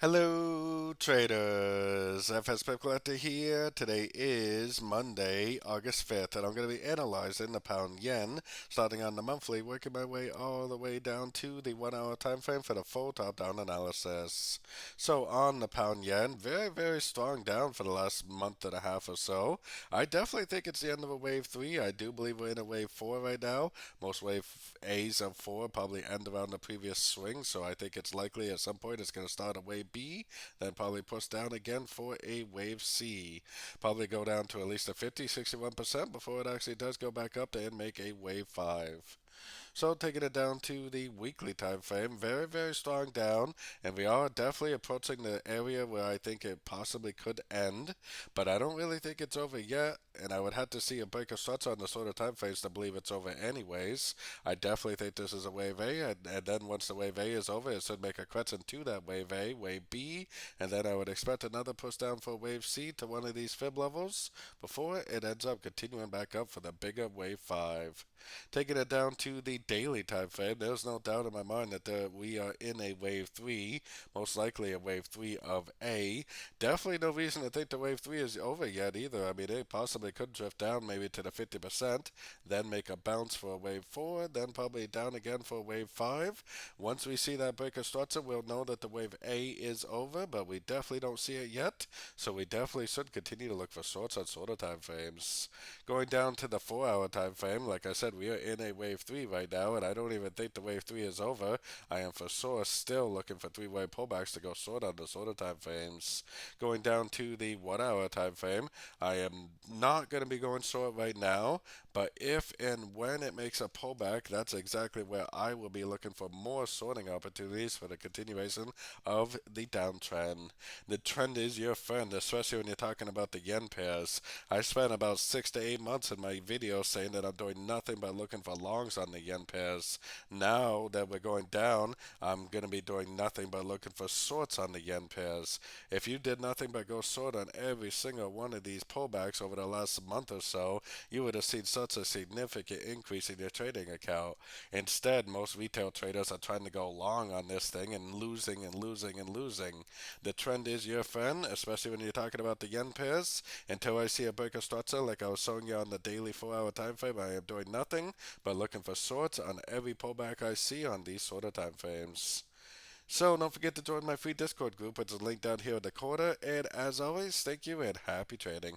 Hello, traders. FX Pip Collector here. Today is Monday, August 5th, and I'm going to be analyzing the pound yen, starting on the monthly, working my way all the way down to the 1 hour time frame for the full top down analysis. So, on the pound yen, very, very strong down for the last month and a half or so. I definitely think it's the end of a wave 3. I do believe we're in a wave 4 right now. Most wave A's of 4 probably end around the previous swing, so I think it's likely at some point it's going to start a wave B, then probably push down again for a wave C. Probably go down to at least a 61% before it actually does go back up and make a wave 5. So taking it down to the weekly time frame, very, very strong down, and we are definitely approaching the area where I think it possibly could end, but I don't really think it's over yet, and I would have to see a break of structure on the sort of time frames to believe it's over anyways. I definitely think this is a wave A, and then once the wave A is over, it should make a crescent to that wave A, wave B, and then I would expect another push down for wave C to one of these fib levels before it ends up continuing back up for the bigger wave 5. Taking it down to the daily time frame, there's no doubt in my mind that we are in a wave 3, most likely a wave 3 of A. Definitely no reason to think the wave 3 is over yet either. I mean, it possibly could drift down maybe to the 50%, then make a bounce for a wave 4, then probably down again for a wave 5. Once we see that break of structure, we'll know that the wave A is over, but we definitely don't see it yet, so we definitely should continue to look for shorts on shorter time frames. Going down to the 4 hour time frame, like I said, we are in a wave 3 right now, and I don't even think the wave 3 is over. I am for sure still looking for three-way pullbacks to go short on the shorter time frames. Going down to the 1 hour time frame, I am not going to be going short right now, but if and when it makes a pullback, that's exactly where I will be looking for more shorting opportunities for the continuation of the downtrend. The trend is your friend, especially when you're talking about the yen pairs. I spent about 6 to 8 months in my video saying that I'm doing nothing but looking for longs on the yen pairs. Now that we're going down, I'm going to be doing nothing but looking for shorts on the yen pairs. If you did nothing but go short on every single one of these pullbacks over the last month or so, you would have seen such a significant increase in your trading account. Instead, most retail traders are trying to go long on this thing and losing and losing and losing. The trend is your friend, especially when you're talking about the yen pairs. Until I see a break of structure, like I was showing you on the daily 4 hour time frame, I am doing nothing but looking for shorts on every pullback I see on these shorter time frames. So don't forget to join my free Discord group, which is linked down here in the corner. And as always, thank you and happy trading.